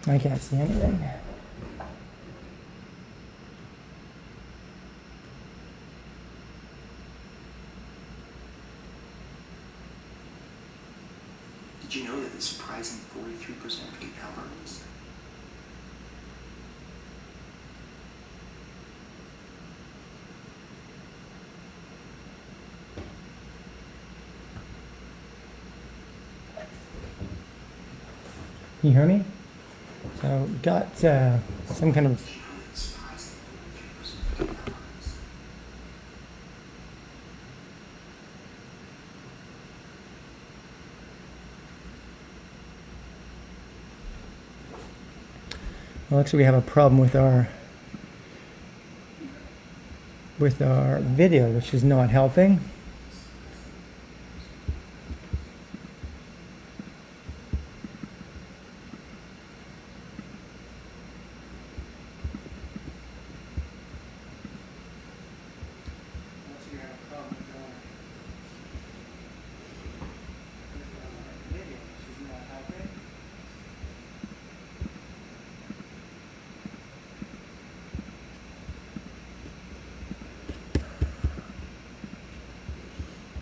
I can't see anything. Did you know that the surprising 43% of deep Albertans? Can you hear me? So got some kind of well, actually we have a problem with our video, which is not helping.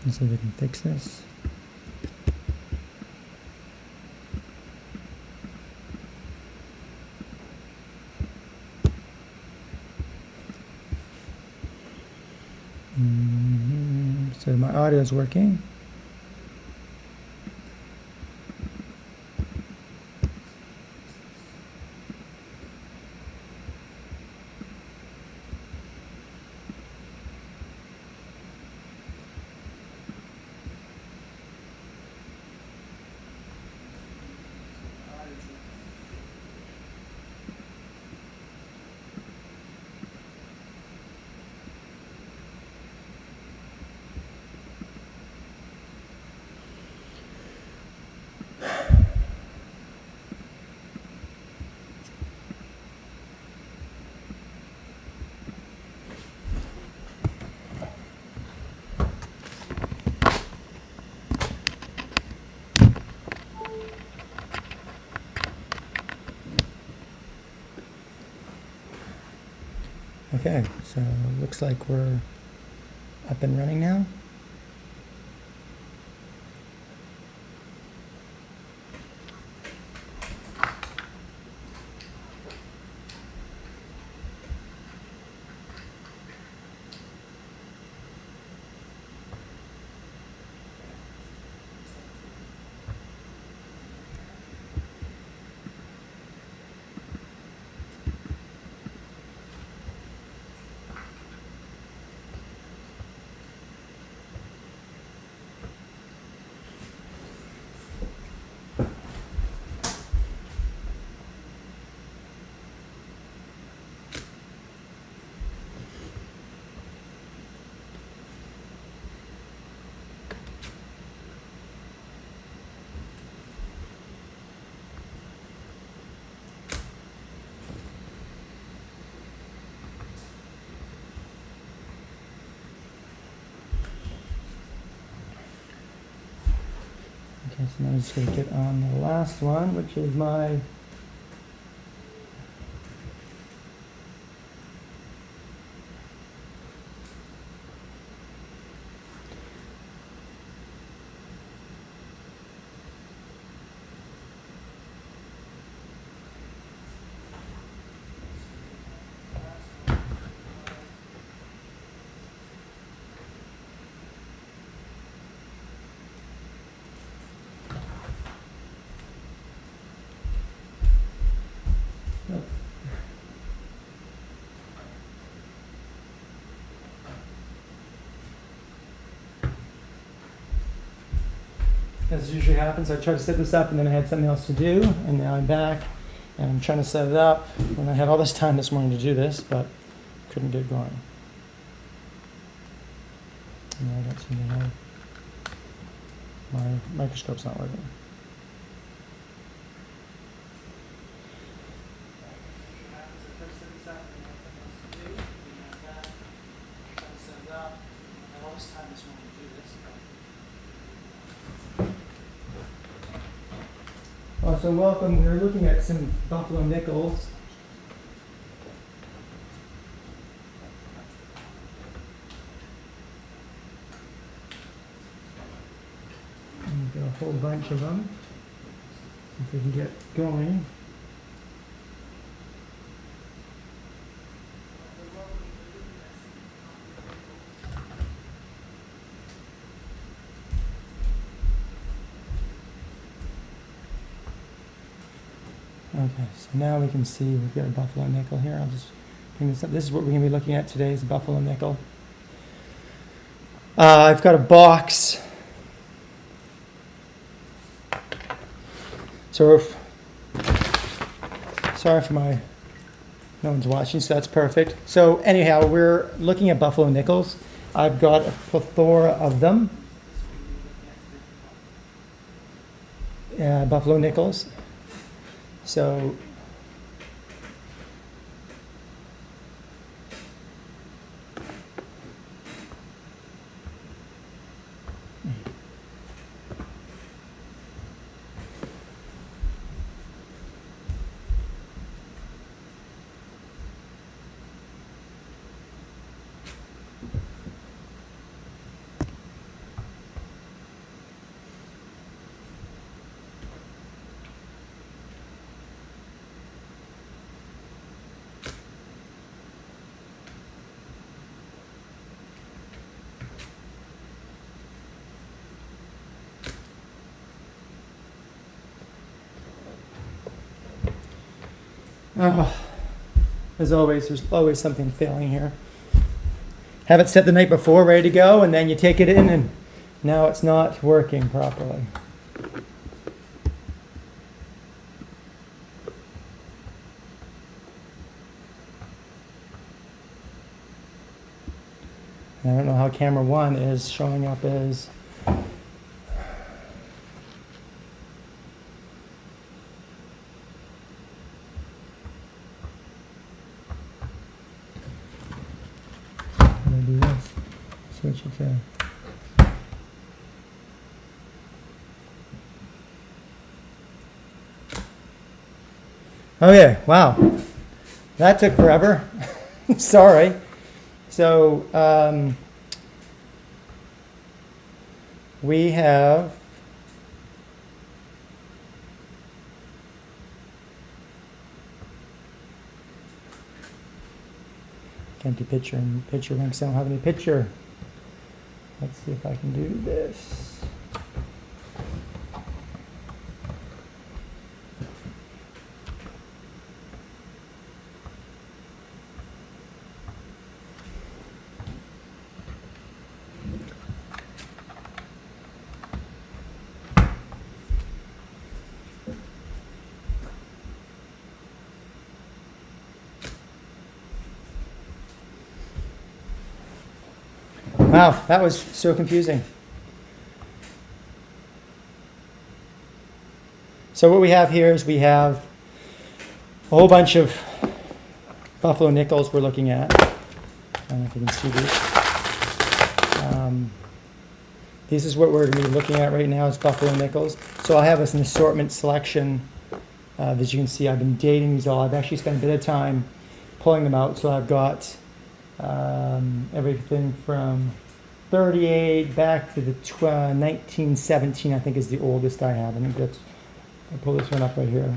Let's see if we can fix this. So my audio is working. Okay, so it looks like we're up and running now. Okay, so now I'm just going to get on the last one, which is my as usually happens, I tried to set this up and then I had something else to do, and now I'm back and I'm trying to set it up. And I had all this time this morning to do this, but couldn't get going. And I don't seem to have my microscope's not working. Also, welcome. We're looking at some buffalo nickels. And we've got a whole bunch of them. If we can get going. Okay, so now we can see we've got a buffalo nickel here. I'll just bring this up. This is what we're going to be looking at today, is a buffalo nickel. I've got a box. So, sorry for no one's watching, so that's perfect. So anyhow, we're looking at buffalo nickels. I've got a plethora of them. Buffalo nickels. So there's always something failing here. Have it set the night before, ready to go, and then you take it in, and now it's not working properly. And I don't know how camera 1 is showing up as. Do this. Switch it to. Okay, wow. That took forever. Sorry. So, we have empty picture and picture links. I don't have any picture. Let's see if I can do this. Wow, that was so confusing. So what we have here is we have a whole bunch of buffalo nickels we're looking at. I don't know if you can see these. This is what we're going to be looking at right now, is buffalo nickels. So I'll have an assortment selection. As you can see, I've been dating these all. I've actually spent a bit of time pulling them out. So I've got everything from 38 back to the 1917, I think, is the oldest I have. I think that's, I'll pull this one up right here.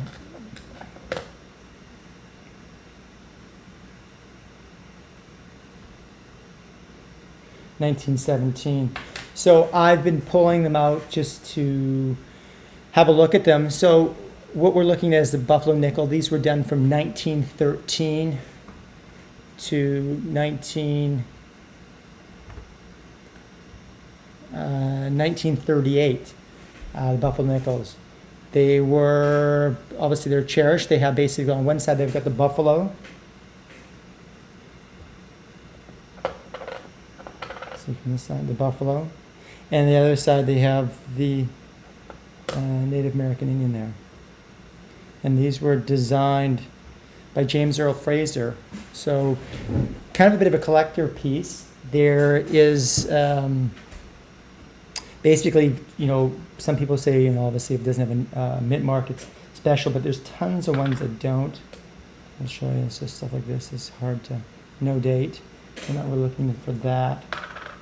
(1917). So I've been pulling them out just to have a look at them. So what we're looking at is the buffalo nickel. These were done from 1913 to 1938, the buffalo nickels. They were, obviously they're cherished. They have basically, on one side they've got the buffalo. See from this side, the buffalo. And the other side they have the Native American Indian there. And these were designed by James Earl Fraser. So kind of a bit of a collector piece. There is basically, some people say, obviously if it doesn't have a mint mark, it's special, but there's tons of ones that don't. I'll show you. So stuff like this is hard to, no date. We're not really looking for that.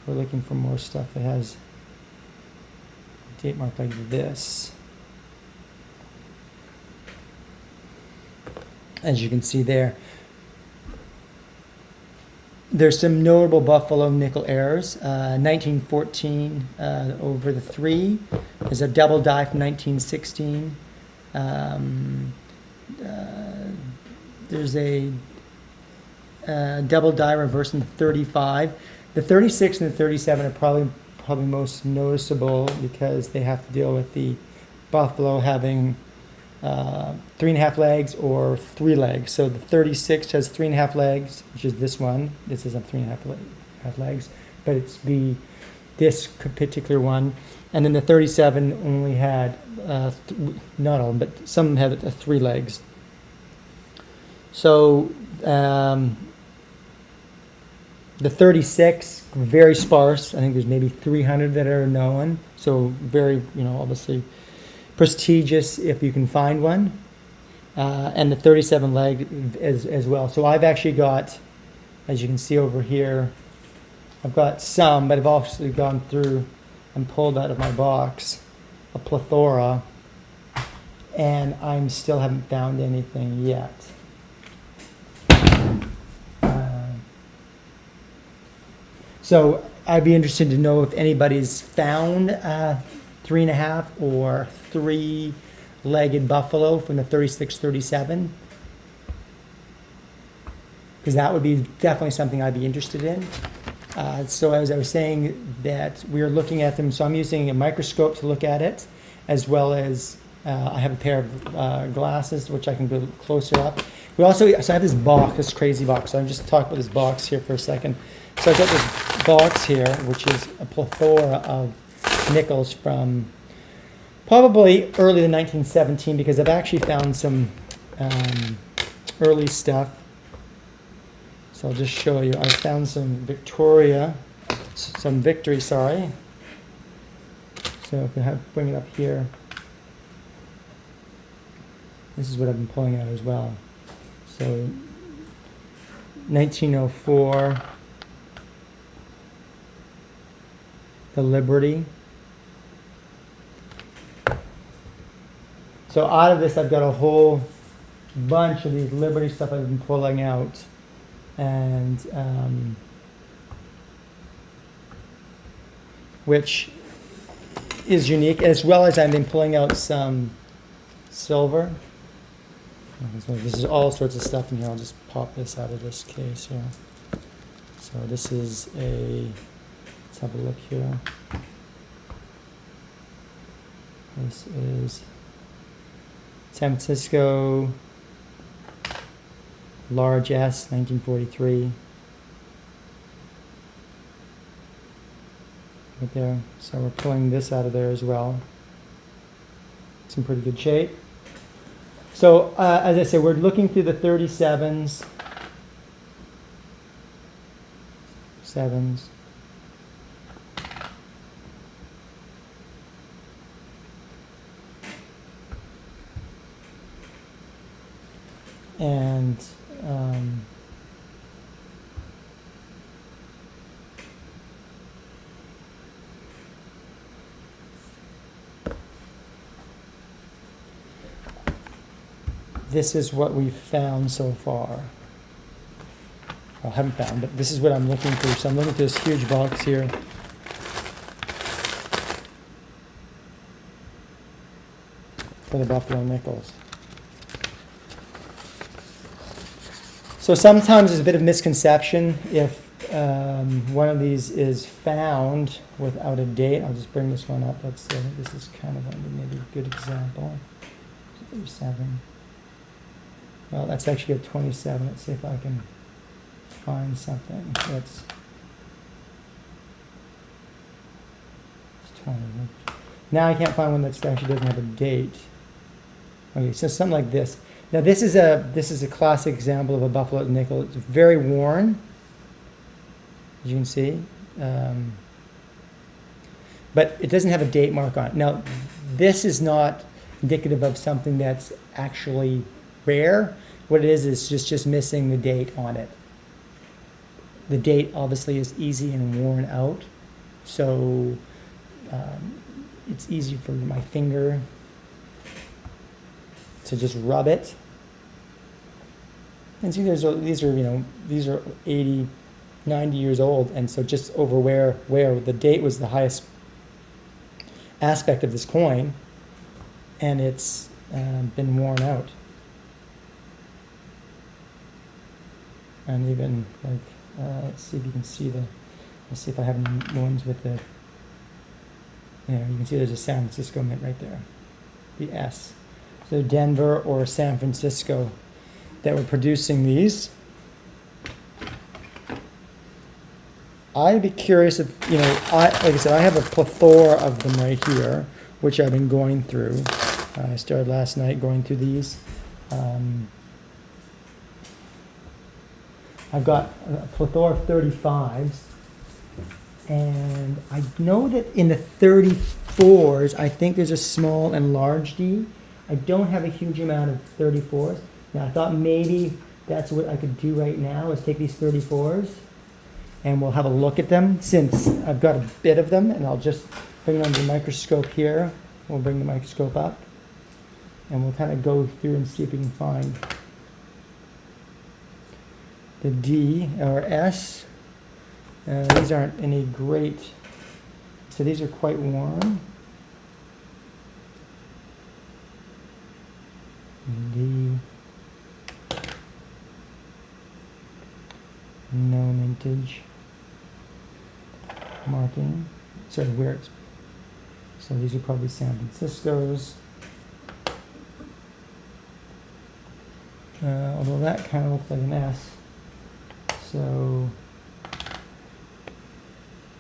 We're looking for more stuff that has date mark like this. As you can see there. There's some notable Buffalo nickel errors. 1914 over the 3. There's a double die from 1916. There's a double die reverse in the 35. The 36 and the 37 are probably most noticeable because they have to deal with the Buffalo having 3.5 legs or 3 legs. So the 36 has 3.5 legs, which is this one. This isn't 3.5 legs, but it's this particular one. And then the 37 only had, not all, but some had 3 legs. So the 36, very sparse. I think there's maybe 300 that are known. So very, obviously prestigious if you can find one. And the 37 leg as well. So I've actually got, as you can see over here, I've got some, but I've also gone through and pulled out of my box a plethora, and I still haven't found anything yet. So I'd be interested to know if anybody's found 3.5 or 3-legged buffalo from the 36, 37. Because that would be definitely something I'd be interested in. So as I was saying, that we are looking at them, so I'm using a microscope to look at it, as well as I have a pair of glasses which I can go closer up. So I have this box, this crazy box. So I'm just talking about this box here for a second. So I've got this box here, which is a plethora of nickels from probably early to 1917, because I've actually found some early stuff. So I'll just show you. I found some Victory, sorry. So if I bring it up here, this is what I've been pulling out as well. So 1904, the Liberty. So out of this, I've got a whole bunch of these Liberty stuff I've been pulling out. And which is unique, as well as I've been pulling out some silver. So this is all sorts of stuff in here. I'll just pop this out of this case here. So this is let's have a look here. This is San Francisco large S, 1943. Right there. So we're pulling this out of there as well. It's in pretty good shape. So as I said, we're looking through the 37s, 7s. And this is what we've found so far. Well, I haven't found, but this is what I'm looking through. So I'm looking through this huge box here. For the Buffalo nickels. So sometimes there's a bit of misconception if one of these is found without a date. I'll just bring this one up. Let's see. This is kind of maybe a good example. 37. Well, that's actually a 27. Let's see if I can find something that's 20. Now I can't find one that actually doesn't have a date. Okay, so something like this. Now this is a classic example of a Buffalo nickel. It's very worn, as you can see. but it doesn't have a date mark on it. Now, this is not indicative of something that's actually rare. What it is just missing the date on it. The date obviously is easy and worn out, so it's easy for my finger to just rub it. And see, these are 80, 90 years old, and so just over where the date was the highest aspect of this coin, and it's been worn out. And even like, let's see if you can see let's see if I have any ones with the, you can see there's a San Francisco mint right there, the S. So Denver or San Francisco that were producing these. I'd be curious if, like I said, I have a plethora of them right here, which I've been going through. I started last night going through these. I've got a plethora of 35s, and I know that in the 34s, I think there's a small and large D. I don't have a huge amount of 34s. Now, I thought maybe that's what I could do right now, is take these 34s, and we'll have a look at them, since I've got a bit of them, and I'll just bring them under the microscope here. We'll bring the microscope up, and we'll kind of go through and see if we can find the D or S. These aren't any great, so these are quite worn. D, no mintage marking. Sorry, where it's, so these are probably San Francisco's. Although that kind of looks like an S. So,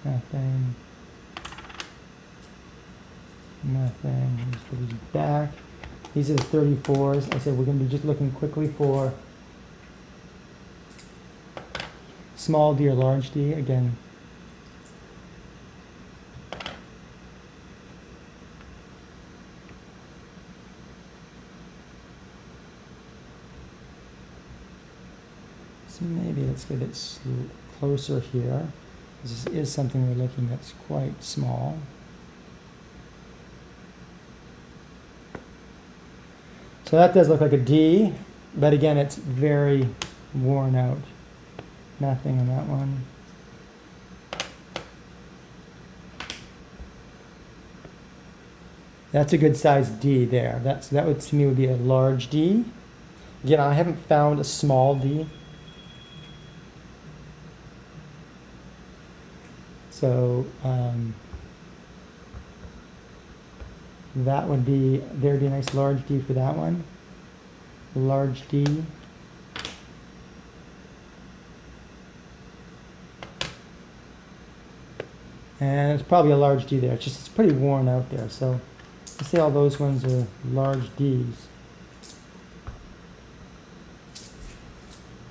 nothing. Just put these back. These are the 34s. I said we're going to be just looking quickly for small D or large D. Again, so maybe let's get it closer here. This is something we're looking that's quite small. So that does look like a D, but again, it's very worn out. Nothing on that one. That's a good size D there. That would, to me, would be a large D. Again, I haven't found a small D. So that would be, there'd be a nice large D for that one. Large D. And it's probably a large D there. It's pretty worn out there. So you see all those ones are large Ds.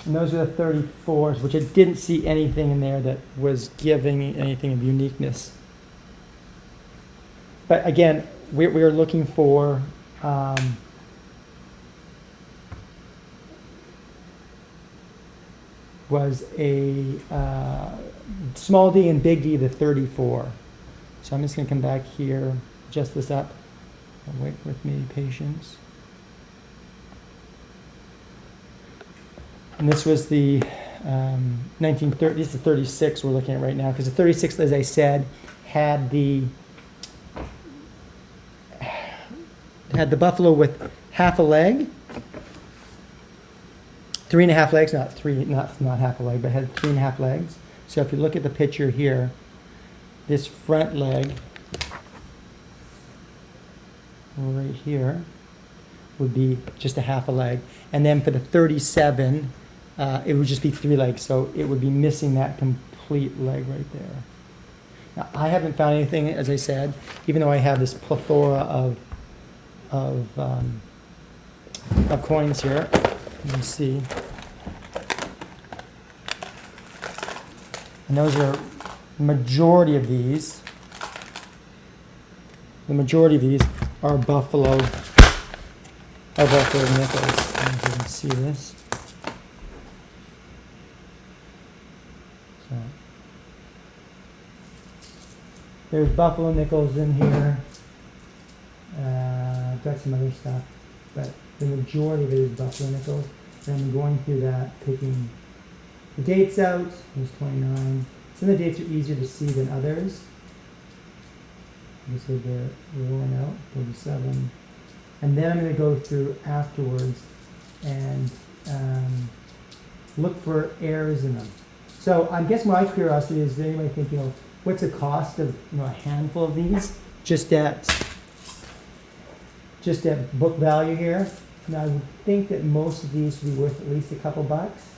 And those are the 34s, which I didn't see anything in there that was giving anything of uniqueness. But again, we are looking for was a small D and big D, the 34. So I'm just going to come back here, adjust this up. Wait with me, patience. And this was the 1930. This is the 36 we're looking at right now, because the 36, as I said, had the buffalo with half a leg, 3.5 legs, not half a leg, but had 3.5 legs. So if you look at the picture here, this front leg right here would be just a half a leg, and then for the 37, it would just be 3 legs. So it would be missing that complete leg right there. Now, I haven't found anything, as I said, even though I have this plethora of coins here. You can see. And those are, majority of these the majority of these are buffalo nickels. I don't know if you can see this. So there's buffalo nickels in here. Got some other stuff, but the majority of it is buffalo nickels. And I'm going through that, picking the dates out. There's 29. Some of the dates are easier to see than others. So they're worn out, 37. And then I'm going to go through afterwards and look for errors in them. So I guess my curiosity is, does anybody think, what's the cost of a handful of these? Just at book value here. Now I would think that most of these would be worth at least a couple bucks,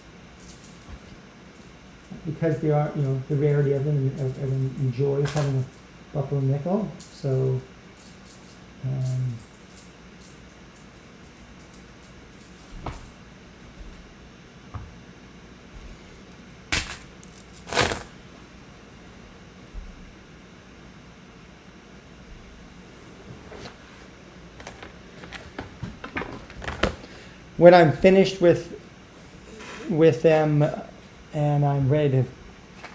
because they are, the rarity of them, and everyone enjoys having a buffalo nickel. So, when I'm finished with them and I'm ready to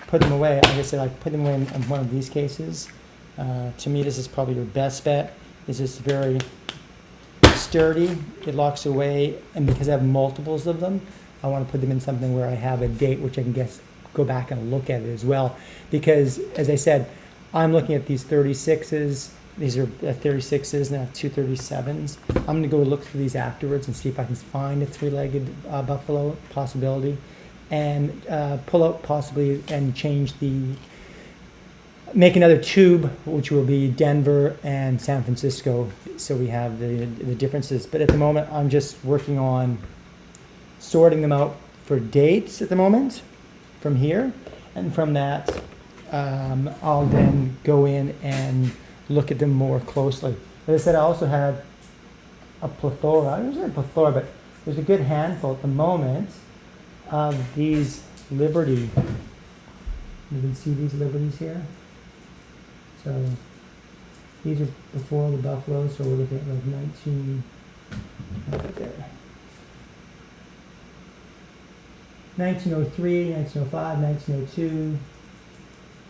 put them away, like I said, I put them away in one of these cases. To me, this is probably your best bet. This is very sturdy. It locks away, and because I have multiples of them, I want to put them in something where I have a date, which I can go back and look at it as well. Because, as I said, I'm looking at these 36s. These are 36s and 237s. I'm going to go look through these afterwards and see if I can find a three-legged buffalo possibility, and pull out possibly and make another tube, which will be Denver and San Francisco, so we have the differences. But at the moment, I'm just working on sorting them out for dates at the moment from here, and from that, I'll then go in and look at them more closely. As I said, I also have a plethora. There's not a plethora, but there's a good handful at the moment of these Liberty. You can see these Liberties here. So these are before the buffalo, so we're looking at like 1903, 1905, 1902.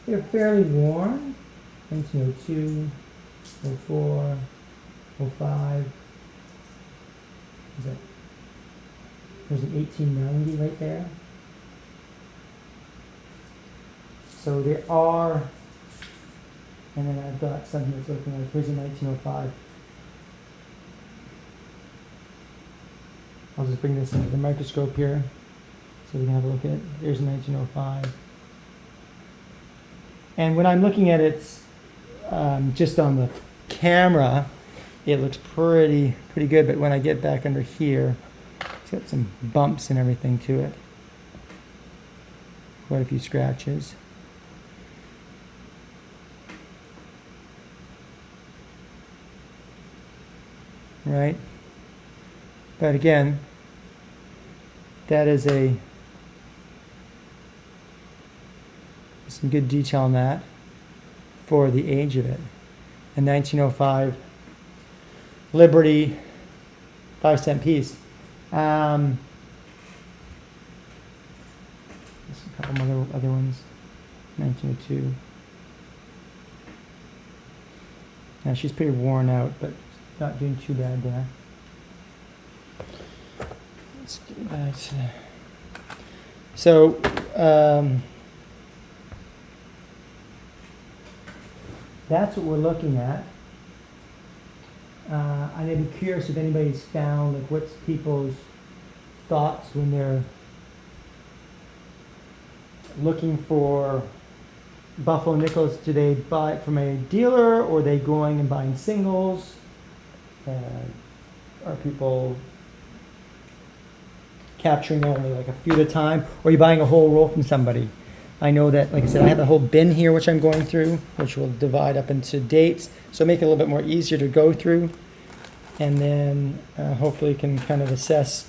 They're fairly worn. 1902, 04, 05. There's an 1890 right there. So there are, and then I've got something that's looking like, here's a 1905. I'll just bring this into the microscope here so we can have a look at it. There's a 1905. And when I'm looking at it, just on the camera, it looks pretty good, but when I get back under here, it's got some bumps and everything to it. Quite a few scratches. Right? But again, that is some good detail on that for the age of it. A 1905 Liberty 5-cent piece. There's a couple other ones. 1902. Now she's pretty worn out, but not doing too bad there. Let's get back to. So. That's what we're looking at. I'd be curious if anybody's found, like, what's people's thoughts when they're looking for buffalo nickels. Do they buy it from a dealer, or are they going and buying singles? Are people capturing only like a few at a time, or are you buying a whole roll from somebody? I know that, like I said, I have a whole bin here which I'm going through, which will divide up into dates, so make it a little bit more easier to go through, and then hopefully can kind of assess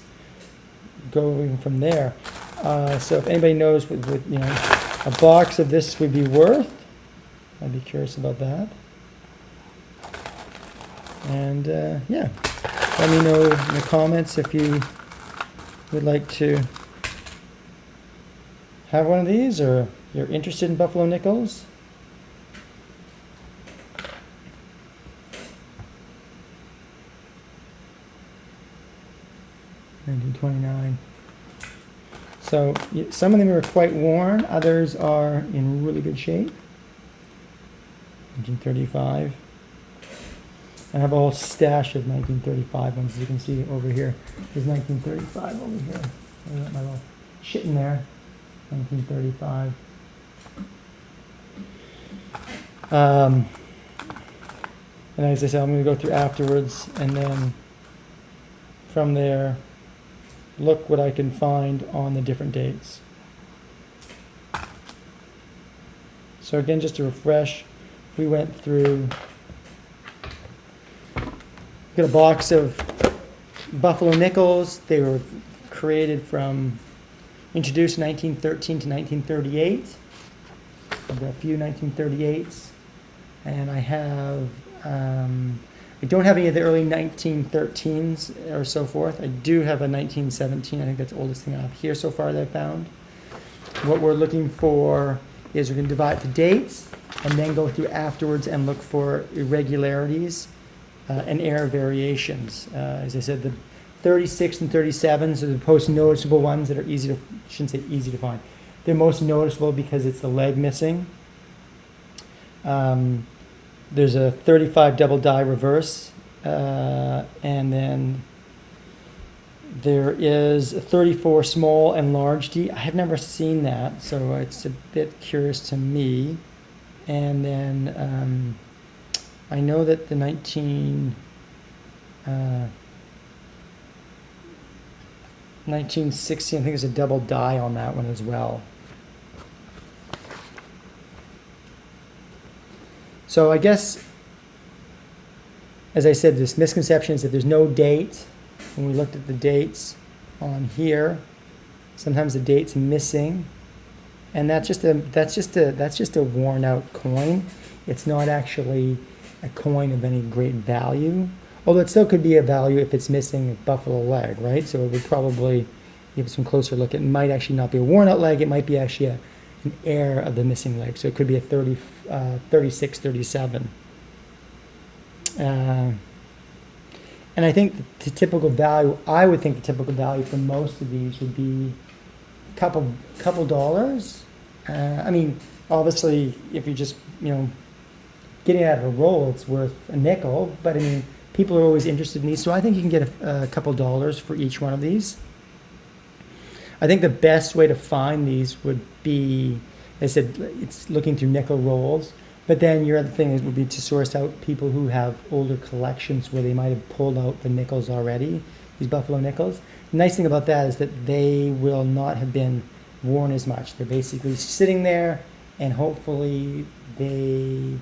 going from there. So if anybody knows what a box of this would be worth, I'd be curious about that. And yeah, let me know in the comments if you would like to have one of these, or you're interested in buffalo nickels. $19.29. So some of them are quite worn, others are in really good shape. $19.35. I have a whole stash of 1935 ones, as you can see over here. There's 1935 over here. I got my little shit in there. 1935. And as I said, I'm going to go through afterwards, and then from there, look what I can find on the different dates. So again, just to refresh, we went through, got a box of buffalo nickels. They were created from, introduced 1913 to 1938. I've got a few 1938s, and I have, I don't have any of the early 1913s or so forth. I do have a 1917. I think that's the oldest thing I have here so far that I found. What we're looking for is we're going to divide the dates and then go through afterwards and look for irregularities and error variations. As I said, the 36 and 37s are the most noticeable ones that are easy to, shouldn't say easy to find. They're most noticeable because it's the leg missing. There's a 35 double die reverse, and then there is a 34 small and large D. I have never seen that, so it's a bit curious to me. And then I know that the 1916, I think there's a double die on that one as well. So I guess, as I said, this misconception is that there's no date. When we looked at the dates on here, sometimes the date's missing, and that's just a worn out coin. It's not actually a coin of any great value, although it still could be a value if it's missing a buffalo leg, right? So it would probably give some closer look. It might actually not be a worn out leg. It might be actually an error of the missing leg. So it could be a 36, 37. And I think the typical value, I would think the typical value for most of these would be a couple dollars. I mean, obviously, if you're just, getting out of a roll, it's worth a nickel. But I mean, people are always interested in these. So I think you can get a couple dollars for each one of these. I think the best way to find these would be, as I said, it's looking through nickel rolls. But then your other thing would be to source out people who have older collections where they might have pulled out the nickels already, these buffalo nickels. The nice thing about that is that they will not have been worn as much. They're basically sitting there, and hopefully they,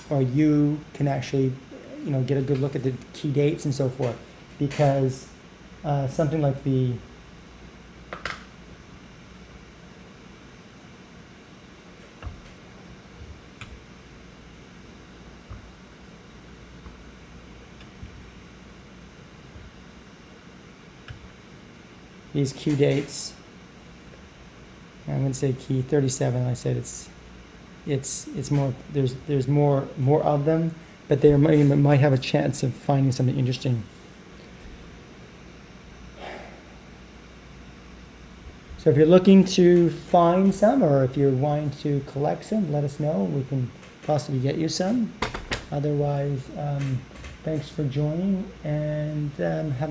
or you can actually, get a good look at the key dates and so forth. Because something like the these key dates, I'm going to say key 37. I said it's more, there's more of them, but they might have a chance of finding something interesting. So if you're looking to find some, or if you're wanting to collect some, let us know. We can possibly get you some. Otherwise, thanks for joining, and have a